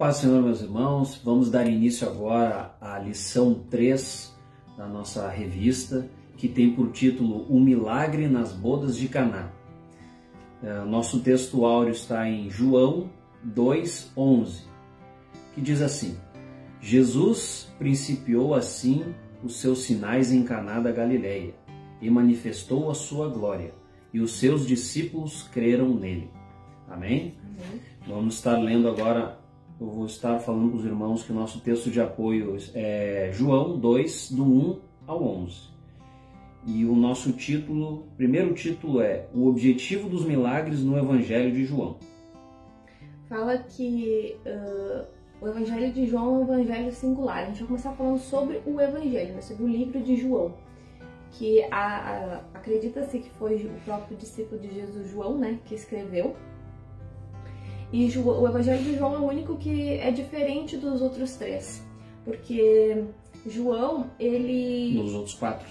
paz do Senhor, meus irmãos. Vamos dar início agora à lição 3 da nossa revista, que tem por título O Milagre nas Bodas de Caná. Nosso texto áureo está em João 2:11, que diz assim: Jesus principiou assim os seus sinais em Caná da Galileia e manifestou a sua glória, e os seus discípulos creram nele. Amém? Vamos estar lendo agora, eu vou estar falando para os irmãos que o nosso texto de apoio é João 2, do 1 ao 11. E o nosso título, primeiro título é O Objetivo dos Milagres no Evangelho de João. Fala que o Evangelho de João é um evangelho singular. A gente vai começar falando sobre o Evangelho, né? Sobre o livro de João, que acredita-se que foi o próprio discípulo de Jesus, João, né, que escreveu. E o Evangelho de João é o único que é diferente dos outros três, porque João, ele... Nos outros 4.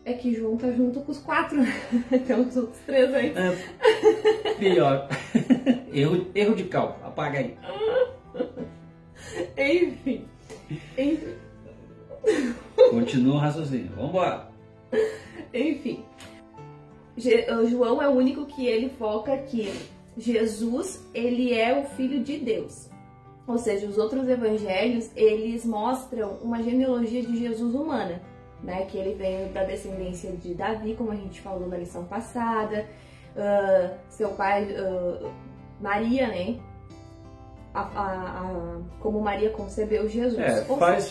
É que João tá junto com os 4, então os outros 3 aí. Pior. Erro de cálculo, apaga aí. Enfim. Continua o raciocínio, vamos embora. Enfim. João é o único que ele foca que Jesus, ele é o Filho de Deus. Ou seja, os outros evangelhos, eles mostram uma genealogia de Jesus humana, né? Que ele veio da descendência de Davi, como a gente falou na lição passada. Seu pai, Maria, né? Como Maria concebeu Jesus.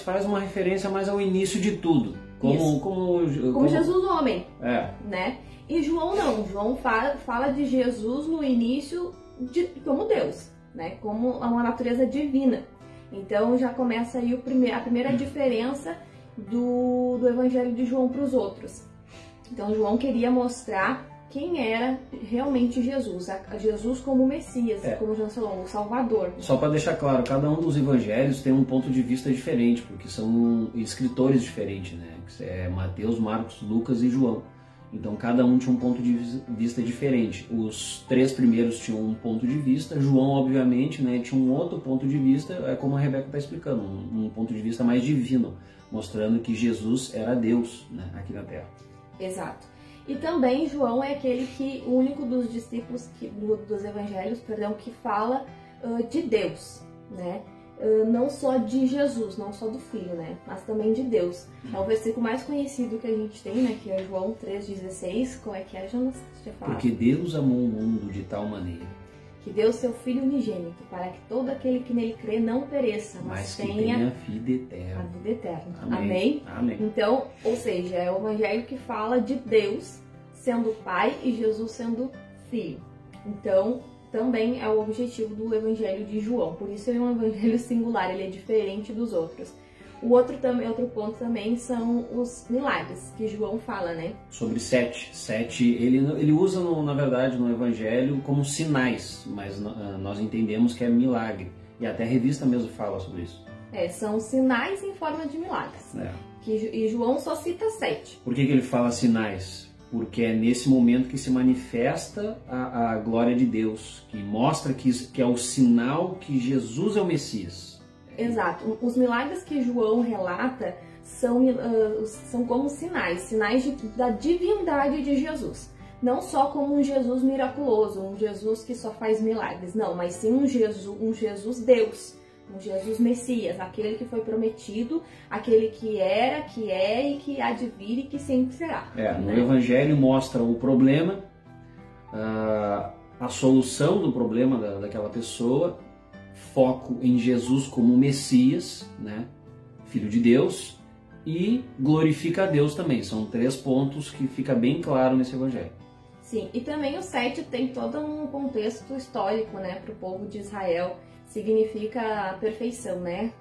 Faz uma referência mais ao início de tudo. Como Jesus homem. É. Né? E João não. João fala de Jesus no início como Deus, né? Como uma natureza divina. Então já começa aí a primeira diferença do Evangelho de João para os outros. Então João queria mostrar quem era realmente Jesus, Jesus como Messias, como João falou, o Salvador. Só para deixar claro, cada um dos evangelhos tem um ponto de vista diferente, porque são escritores diferentes, né? É Mateus, Marcos, Lucas e João. Então cada um tinha um ponto de vista diferente. Os 3 primeiros tinham um ponto de vista, João, obviamente, né, tinha um outro ponto de vista, é como a Rebeca está explicando, um ponto de vista mais divino, mostrando que Jesus era Deus, né, aqui na Terra. Exato. E também João é o único dos discípulos dos evangelhos, que fala de Deus, né? Não só de Jesus, não só do Filho, né? Mas também de Deus. É o versículo mais conhecido que a gente tem, né? Que é João 3,16. Como é que é, Jonas? Deixa eu falar. Porque Deus amou o mundo de tal maneira que deu seu Filho unigênito, para que todo aquele que nele crê não pereça, mas tenha vida eterna. A vida eterna. Amém. Amém. Então, ou seja, é o evangelho que fala de Deus sendo Pai e Jesus sendo Filho. Então, também é o objetivo do Evangelho de João. Por isso ele é um evangelho singular, ele é diferente dos outros. Outro ponto também são os milagres, que João fala, né? Sobre 7. Ele usa, na verdade, no Evangelho como sinais, mas nós entendemos que é milagre. E até a revista mesmo fala sobre isso. São sinais em forma de milagres. E João só cita 7. Por que ele fala sinais? Porque é nesse momento que se manifesta a glória de Deus, que mostra que é o sinal que Jesus é o Messias. Exato. Os milagres que João relata são como sinais da divindade de Jesus. Não só como um Jesus miraculoso, um Jesus que só faz milagres, não, mas sim um Jesus Deus, um Jesus Messias, aquele que foi prometido, aquele que era, que é e que há de vir e que sempre será. No Evangelho mostra o problema, a solução do problema daquela pessoa, foco em Jesus como Messias, né, Filho de Deus, e glorifica a Deus também. São 3 pontos que fica bem claro nesse Evangelho. Sim, e também o 7 tem todo um contexto histórico, né, para o povo de Israel. Significa a perfeição, né?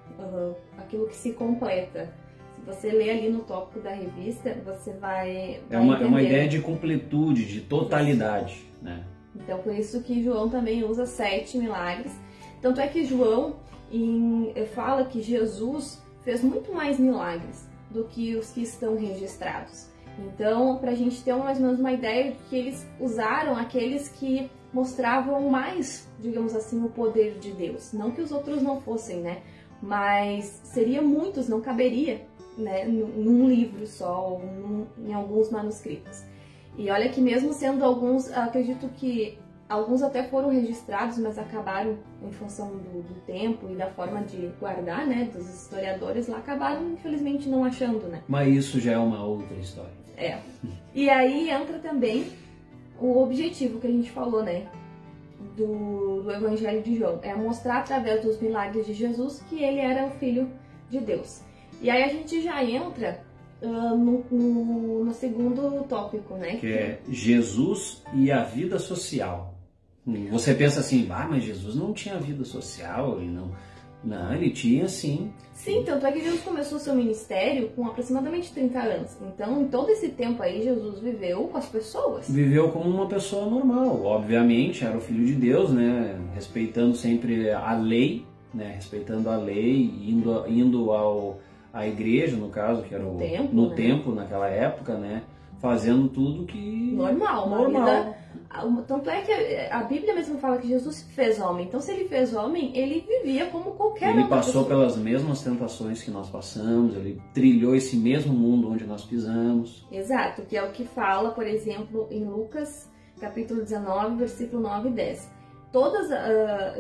Aquilo que se completa. Se você ler ali no tópico da revista, você vai É uma ideia de completude, de totalidade, né? Então, por isso que João também usa 7 milagres. Tanto é que João fala que Jesus fez muito mais milagres do que os que estão registrados. Então, para a gente ter mais ou menos uma ideia de que eles usaram aqueles que mostravam mais, digamos assim, o poder de Deus. Não que os outros não fossem, né? Mas seria muitos, não caberia, né, num livro só, ou em alguns manuscritos. E olha que mesmo sendo alguns, acredito que alguns até foram registrados, mas acabaram, em função do tempo e da forma de guardar, né, dos historiadores, lá acabaram, infelizmente, não achando, né. Mas isso já é uma outra história. É. E aí entra também o objetivo que a gente falou, né, do Evangelho de João. É mostrar através dos milagres de Jesus que ele era o Filho de Deus. E aí a gente já entra no segundo tópico, né? Que é Jesus e a vida social. Você pensa assim, mas Jesus não tinha vida social, e não, ele tinha sim. Sim, tanto é que Jesus começou seu ministério com aproximadamente 30 anos. Então, em todo esse tempo aí, Jesus viveu com as pessoas. Viveu como uma pessoa normal, obviamente, era o Filho de Deus, né? Respeitando sempre a lei, né? Respeitando a lei, indo à igreja, no caso, que era no templo naquela época, né? Fazendo tudo que... Normal. Tanto é que a Bíblia mesmo fala que Jesus fez homem. Então, se ele fez homem, ele vivia como qualquer Ele passou pelas mesmas tentações que nós passamos, ele trilhou esse mesmo mundo onde nós pisamos. Exato, que é o que fala, por exemplo, em Lucas, capítulo 19, versículo 9 e 10.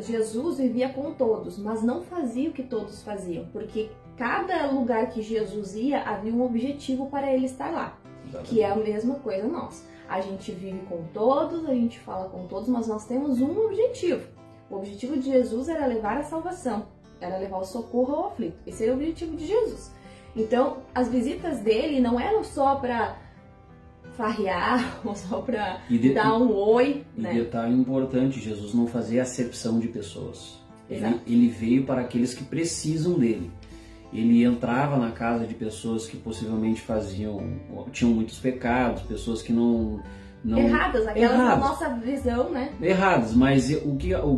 Jesus vivia com todos, mas não fazia o que todos faziam, porque cada lugar que Jesus ia havia um objetivo para ele estar lá. Exatamente. Que é a mesma coisa nós. A gente vive com todos, a gente fala com todos, mas nós temos um objetivo. O objetivo de Jesus era levar a salvação, era levar o socorro ao aflito. Esse era o objetivo de Jesus. Então, as visitas dele não eram só para farrear, ou só para dar um oi. E né? detalhe importante, Jesus não fazia acepção de pessoas. Ele veio para aqueles que precisam dele. Ele entrava na casa de pessoas que possivelmente tinham muitos pecados, pessoas que não erradas, aquelas da nossa visão, né? Erradas, mas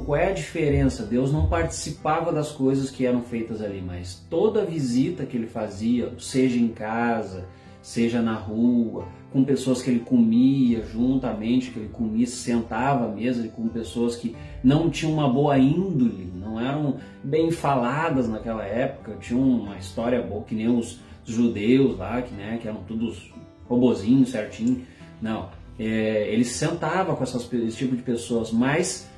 qual é a diferença? Deus não participava das coisas que eram feitas ali, mas toda visita que ele fazia, seja em casa, seja na rua, com pessoas que ele comia juntamente, que ele comia, se sentava à mesa, com pessoas que não tinham uma boa índole, não eram bem faladas naquela época, tinham uma história boa, que nem os judeus lá, que eram todos robozinhos, certinho. Não, ele se sentava com esse tipo de pessoas, mas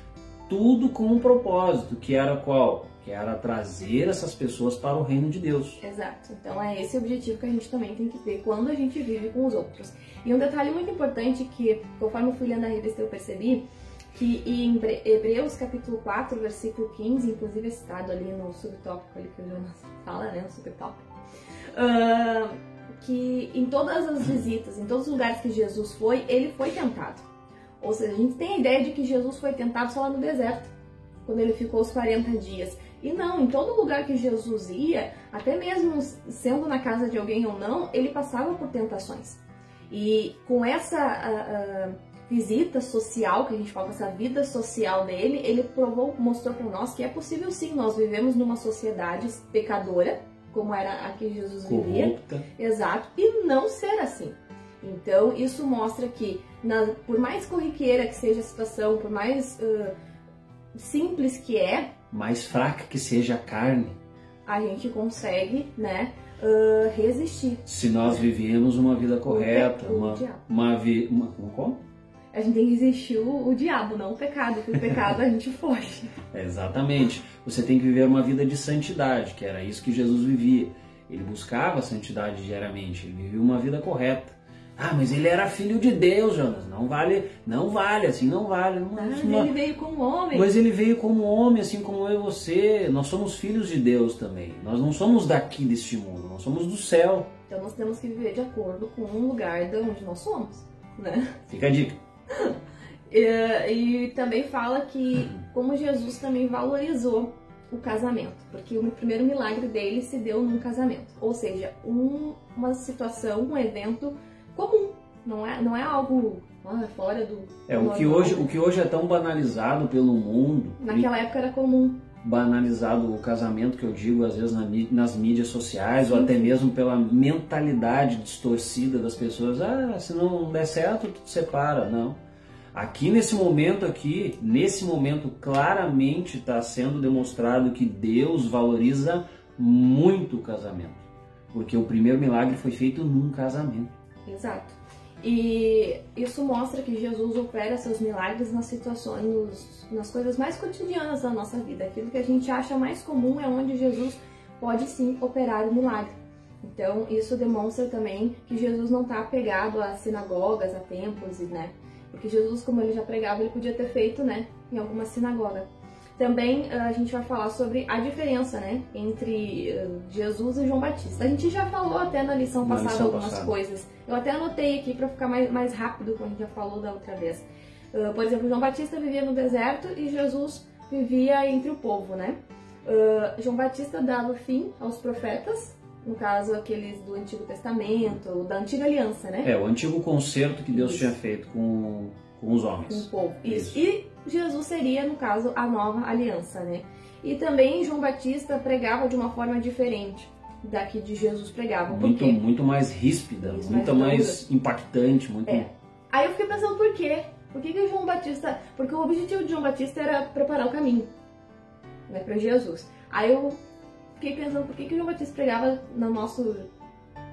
tudo com um propósito, que era qual? Que era trazer essas pessoas para o reino de Deus. Exato. Então é esse o objetivo que a gente também tem que ter quando a gente vive com os outros. E um detalhe muito importante que, conforme eu fui lendo a revista, eu percebi que em Hebreus capítulo 4, versículo 15, inclusive é citado ali no subtópico ali que o Jonas fala, né, no subtópico, que em todas as visitas, em todos os lugares que Jesus foi, ele foi tentado. Ou seja, a gente tem a ideia de que Jesus foi tentado só lá no deserto, quando ele ficou os 40 dias. E não, em todo lugar que Jesus ia, até mesmo sendo na casa de alguém ou não, ele passava por tentações. E com essa visita social, que a gente fala, essa vida social dele, ele mostrou para nós que é possível sim, nós vivemos numa sociedade pecadora, como era a que Jesus vivia. Exato, e não ser assim. Então, isso mostra que, por mais corriqueira que seja a situação, por mais simples que é, mais fraca que seja a carne, a gente consegue, né, resistir. Se nós vivemos uma vida correta, como? A gente tem que resistir o diabo, não o pecado, porque o pecado a gente foge. Exatamente. Você tem que viver uma vida de santidade, que era isso que Jesus vivia. Ele buscava a santidade diariamente, ele vivia uma vida correta. Mas ele era filho de Deus, Jonas. Não vale, assim não vale. Ele veio como homem. Mas ele veio como homem, assim como eu e você. Nós somos filhos de Deus também. Nós não somos daqui deste mundo, nós somos do céu. Então nós temos que viver de acordo com o lugar de onde nós somos, né? Fica a dica. E também fala que como Jesus também valorizou o casamento, porque o primeiro milagre dele se deu num casamento. Ou seja, uma situação, um evento comum, não é algo fora do o que hoje é tão banalizado pelo mundo. Naquela época era comum. banalizado o casamento, que eu digo às vezes nas mídias sociais, ou até mesmo pela mentalidade distorcida das pessoas. Ah, se não der certo, tu te separa. Não. Aqui nesse momento claramente está sendo demonstrado que Deus valoriza muito o casamento, porque o primeiro milagre foi feito num casamento. Exato. E isso mostra que Jesus opera seus milagres nas situações, nas coisas mais cotidianas da nossa vida. Aquilo que a gente acha mais comum é onde Jesus pode sim operar o milagre. Então isso demonstra também que Jesus não está apegado a sinagogas, a templos, né? Porque Jesus, como ele já pregava, ele podia ter feito, né, em alguma sinagoga. Também a gente vai falar sobre a diferença, né, entre Jesus e João Batista. A gente já falou até na lição passada algumas coisas. Eu até anotei aqui para ficar mais rápido, como a gente já falou da outra vez. Por exemplo, João Batista vivia no deserto e Jesus vivia entre o povo, né? João Batista dava fim aos profetas, no caso aqueles do Antigo Testamento, da Antiga Aliança, né? O antigo concerto que Deus tinha feito com os homens. Com o povo. Isso. E Jesus seria, no caso, a nova aliança, né? E também João Batista pregava de uma forma diferente da que de Jesus pregava. Muito mais ríspida, muito mais impactante. Aí eu fiquei pensando por quê? Por que João Batista... Porque o objetivo de João Batista era preparar o caminho, né, para Jesus. Aí eu fiquei pensando por que João Batista pregava, no nosso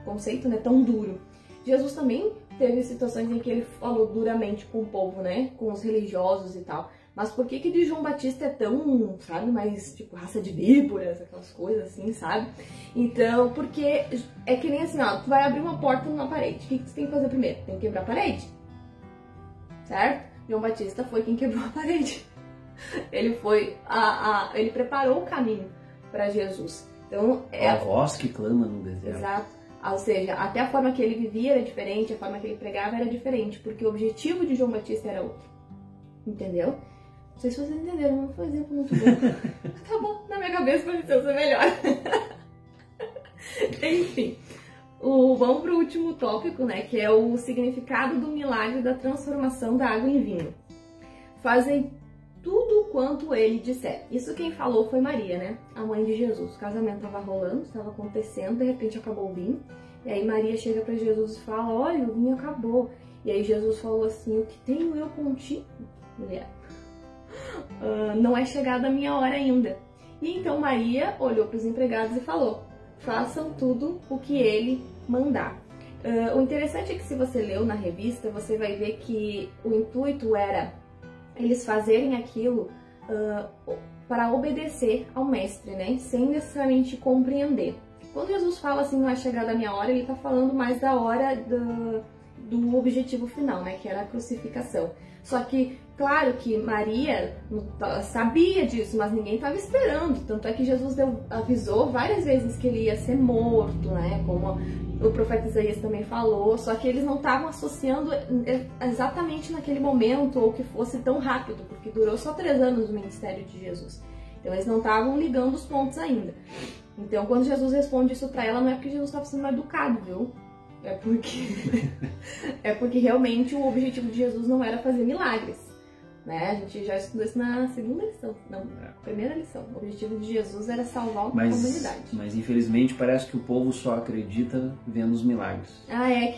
conceito, né, tão duro. Jesus também teve situações em que ele falou duramente com o povo, né, com os religiosos e tal. Mas por que de João Batista é tão, sabe, mais tipo raça de víboras, aquelas coisas assim, sabe? Então, porque é que nem assim, ó, tu vai abrir uma porta numa parede. O que tu tem que fazer primeiro? Tem que quebrar a parede, certo? João Batista foi quem quebrou a parede. Ele foi ele preparou o caminho para Jesus. Então, a voz que clama no deserto. Exato. Ou seja, até a forma que ele vivia era diferente, a forma que ele pregava era diferente, porque o objetivo de João Batista era outro. Entendeu? Não sei se vocês entenderam, não foi um exemplo muito bom. Tá bom, na minha cabeça pareceu ser melhor. Enfim, vamos pro último tópico, né, que é o significado do milagre da transformação da água em vinho. Fazem tudo quanto ele disser. Isso quem falou foi Maria, né? A mãe de Jesus. O casamento estava rolando, estava acontecendo, de repente acabou o vinho. E aí Maria chega para Jesus e fala, olha, o vinho acabou. E aí Jesus falou assim, o que tenho eu contigo, mulher? Não é chegada a minha hora ainda. E então Maria olhou para os empregados e falou, façam tudo o que ele mandar. O interessante é que se você leu na revista, você vai ver que o intuito era eles fazerem aquilo para obedecer ao mestre, né? Sem necessariamente compreender. Quando Jesus fala assim, não é chegada a minha hora, ele está falando mais da hora do objetivo final, né? Que era a crucificação. Só que, claro que Maria sabia disso, mas ninguém estava esperando. Tanto é que Jesus avisou várias vezes que ele ia ser morto, né? Como o profeta Isaías também falou, só que eles não estavam associando exatamente naquele momento ou que fosse tão rápido, porque durou só 3 anos o ministério de Jesus. Então eles não estavam ligando os pontos ainda. Então quando Jesus responde isso pra ela, não é porque Jesus estava sendo educado, viu? É porque realmente o objetivo de Jesus não era fazer milagres, né? A gente já estudou isso na segunda lição, não, primeira lição. O objetivo de Jesus era salvar a comunidade. Mas infelizmente parece que o povo só acredita vendo os milagres.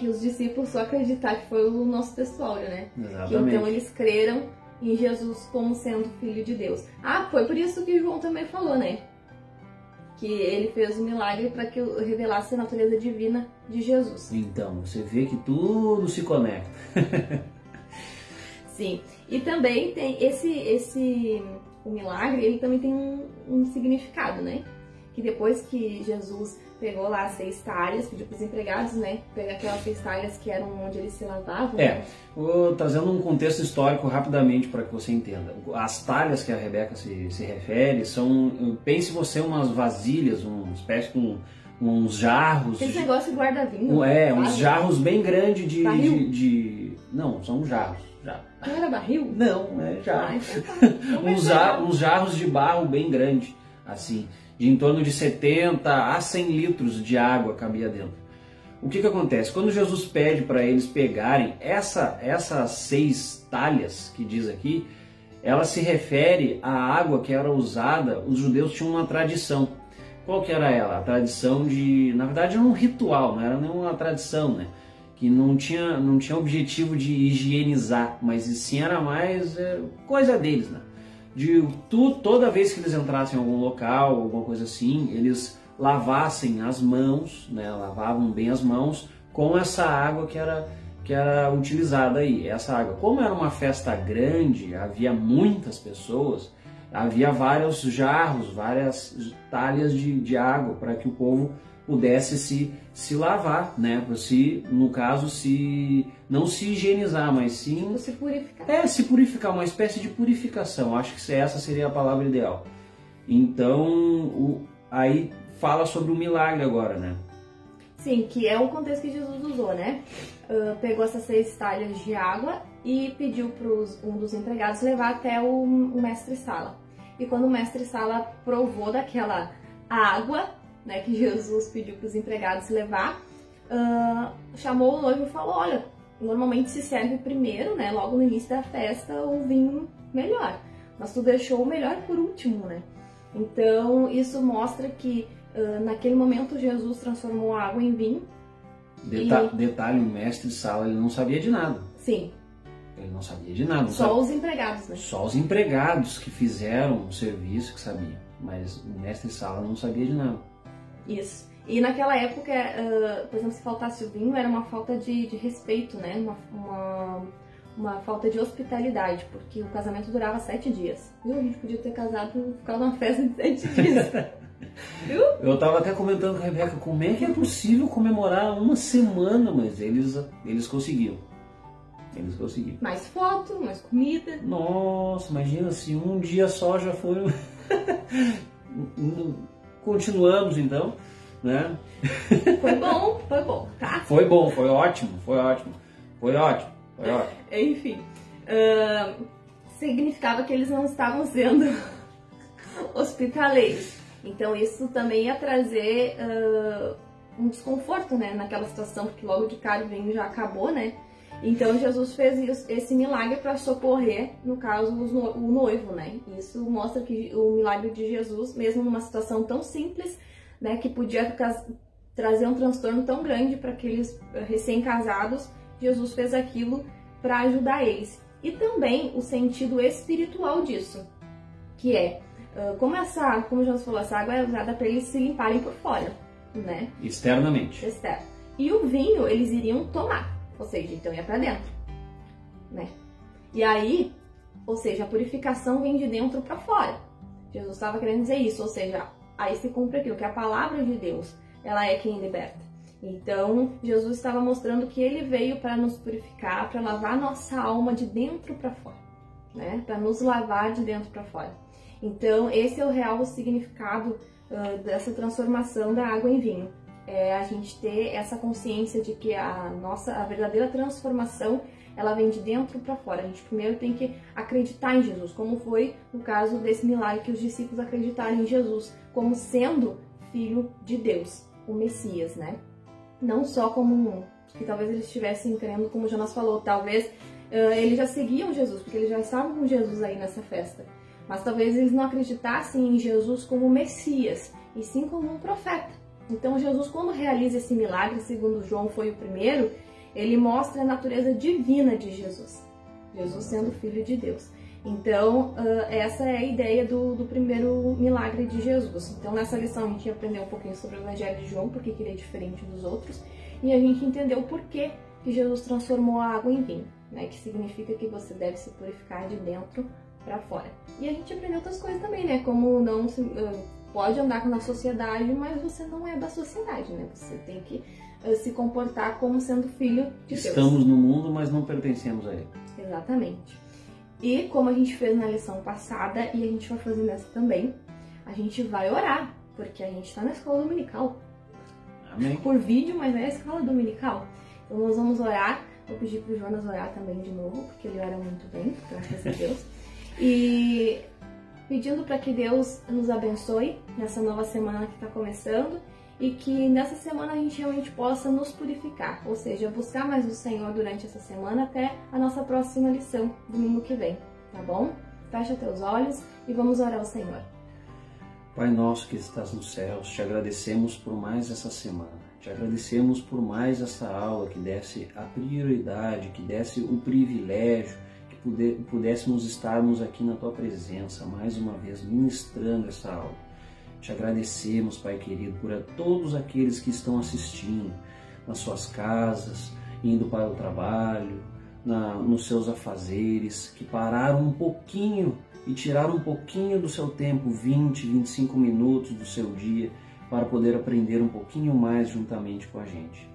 Que os discípulos só acreditaram, que foi o nosso textuário, né? Exatamente. Que então eles creram em Jesus como sendo Filho de Deus. Foi por isso que João também falou, né? Que ele fez o milagre para que revelasse a natureza divina de Jesus. Então, você vê que tudo se conecta. Sim, e também tem o milagre, ele também tem um significado, né? Que depois que Jesus pegou lá as 6 talhas, pediu para os empregados, né? Pegar aquelas 6 talhas que eram onde eles se lavavam. Vou trazendo um contexto histórico rapidamente para que você entenda. As talhas que a Rebeca se refere são, pense você, umas vasilhas, uma espécie de uns jarros. Esse negócio de guarda-vinho. Uns jarros bem grandes de... Não, são jarros. Não era barril? Não, é jarro. Uns jarros de barro bem grande, assim, de em torno de 70 a 100 litros de água cabia dentro. O que acontece? Quando Jesus pede para eles pegarem essas 6 talhas que diz aqui, ela se refere à água que era usada. Os judeus tinham uma tradição. Qual que era ela? A tradição de, na verdade era um ritual, não era nenhuma tradição, né? Que não tinha objetivo de higienizar, mas sim era mais coisa deles, né? Toda vez que eles entrassem em algum local, alguma coisa assim, eles lavassem as mãos, né? Lavavam bem as mãos com essa água que era utilizada aí, essa água. Como era uma festa grande, havia muitas pessoas, havia vários jarros, várias talhas de água para que o povo pudesse se lavar, né? Para no caso, não se higienizar, mas sim se purificar. Se purificar, uma espécie de purificação. Acho que essa seria a palavra ideal. Então, aí fala sobre o milagre agora, né? Sim, que é o contexto que Jesus usou, né? Pegou essas 6 talhas de água e pediu para um dos empregados levar até o mestre-sala. E quando o mestre-sala provou daquela água, né, que Jesus pediu para os empregados levar, chamou o noivo e falou: olha, normalmente se serve primeiro, né, logo no início da festa, o vinho melhor, mas tu deixou o melhor por último, né? Então isso mostra que naquele momento Jesus transformou a água em vinho. Detalhe, o mestre-sala ele não sabia de nada. Sim. Ele não sabia de nada. Só os empregados, né? Só os empregados que fizeram o serviço que sabiam, mas o mestre-sala não sabia de nada. Isso. E naquela época, por exemplo, se faltasse o vinho, era uma falta de respeito, né? Uma falta de hospitalidade, porque o casamento durava 7 dias. Viu? A gente podia ter casado e ficado numa festa de 7 dias. Viu? Eu tava até comentando com a Rebeca, como é que é possível comemorar uma semana, mas eles conseguiram. Eles conseguiram. Mais foto, mais comida. Nossa, imagina se um dia só já foi... Continuamos então, né? Foi bom, tá? Foi bom, foi ótimo. Enfim, significava que eles não estavam sendo hospitaleiros. Então isso também ia trazer um desconforto, né, naquela situação, porque logo de cara o vinho já acabou, né? Então Jesus fez esse milagre para socorrer, no caso, o noivo, né? Isso mostra que o milagre de Jesus, mesmo numa situação tão simples, né, que podia trazer um transtorno tão grande para aqueles recém-casados, Jesus fez aquilo para ajudar eles. E também o sentido espiritual disso, que é, como Jesus falou, essa água é usada para eles se limparem por fora, né? Externamente. Externo. E o vinho eles iriam tomar. Ou seja, então ia para dentro, né? E aí, ou seja, a purificação vem de dentro para fora. Jesus estava querendo dizer isso, ou seja, aí se cumpre aquilo, que a palavra de Deus, ela é quem liberta. Então, Jesus estava mostrando que ele veio para nos purificar, para lavar nossa alma de dentro para fora, né? Para nos lavar de dentro para fora. Então, esse é o real significado dessa transformação da água em vinho. É a gente ter essa consciência de que a verdadeira transformação, ela vem de dentro para fora. A gente primeiro tem que acreditar em Jesus, como foi no caso desse milagre que os discípulos acreditaram em Jesus, como sendo filho de Deus, o Messias, né? Não só como que talvez eles estivessem crendo, como o Jonas falou, talvez eles já seguiam Jesus, porque eles já estavam com Jesus aí nessa festa. Mas talvez eles não acreditassem em Jesus como Messias, e sim como um profeta. Então Jesus, quando realiza esse milagre, segundo João foi o primeiro, ele mostra a natureza divina de Jesus. Jesus sendo filho de Deus. Então essa é a ideia do primeiro milagre de Jesus. Então nessa lição a gente aprendeu um pouquinho sobre o Evangelho de João, porque ele é diferente dos outros, e a gente entendeu o porquê que Jesus transformou a água em vinho, né? Que significa que você deve se purificar de dentro para fora. E a gente aprendeu outras coisas também, né? Como não se... pode andar na sociedade, mas você não é da sociedade, né? Você tem que se comportar como sendo filho de Deus. Estamos no mundo, mas não pertencemos a ele. Exatamente. E como a gente fez na lição passada, e a gente vai fazer nessa também, a gente vai orar, porque a gente está na escola dominical. Amém. Por vídeo, mas é a escola dominical. Então nós vamos orar. Vou pedir para o Jonas orar também de novo, porque ele ora muito bem, graças a Deus. E pedindo para que Deus nos abençoe nessa nova semana que está começando e que nessa semana a gente realmente possa nos purificar, ou seja, buscar mais o Senhor durante essa semana até a nossa próxima lição, domingo que vem, tá bom? Fecha teus olhos e vamos orar ao Senhor. Pai nosso que estás nos céus, te agradecemos por mais essa semana. Te agradecemos por mais essa aula que desse a prioridade, que desse o privilégio, que pudéssemos estarmos aqui na Tua presença, mais uma vez ministrando essa aula. Te agradecemos, Pai querido, por todos aqueles que estão assistindo nas suas casas, indo para o trabalho, nos seus afazeres, que pararam um pouquinho e tiraram um pouquinho do seu tempo, 20, 25 minutos do seu dia, para poder aprender um pouquinho mais juntamente com a gente.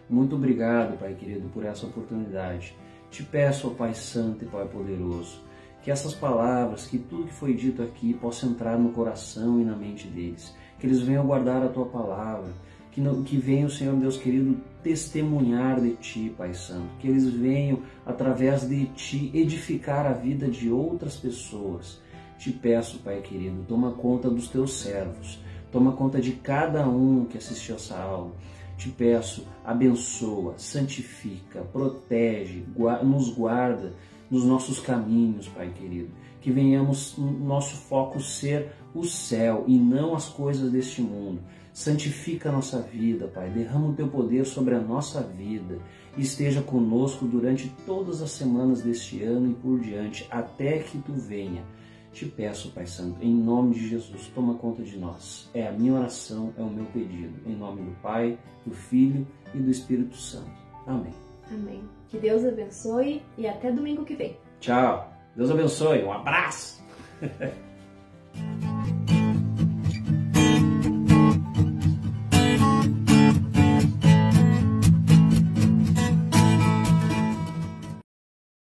Muito obrigado, Pai querido, por essa oportunidade. Te peço, ó Pai Santo e Pai Poderoso, que essas palavras, que tudo que foi dito aqui possa entrar no coração e na mente deles, que eles venham guardar a Tua palavra, que venham, Senhor Deus querido, testemunhar de Ti, Pai Santo, que eles venham, através de Ti, edificar a vida de outras pessoas. Te peço, Pai querido, toma conta dos Teus servos, toma conta de cada um que assistiu essa aula. Te peço, abençoa, santifica, protege, nos guarda nos nossos caminhos, Pai querido. Que venhamos, nosso foco ser o céu e não as coisas deste mundo. Santifica a nossa vida, Pai. Derrama o Teu poder sobre a nossa vida. Esteja conosco durante todas as semanas deste ano e por diante, até que Tu venha. Te peço, Pai Santo, em nome de Jesus, toma conta de nós. É a minha oração, é o meu pedido. Em nome do Pai, do Filho e do Espírito Santo. Amém. Amém. Que Deus abençoe e até domingo que vem. Tchau. Deus abençoe. Um abraço.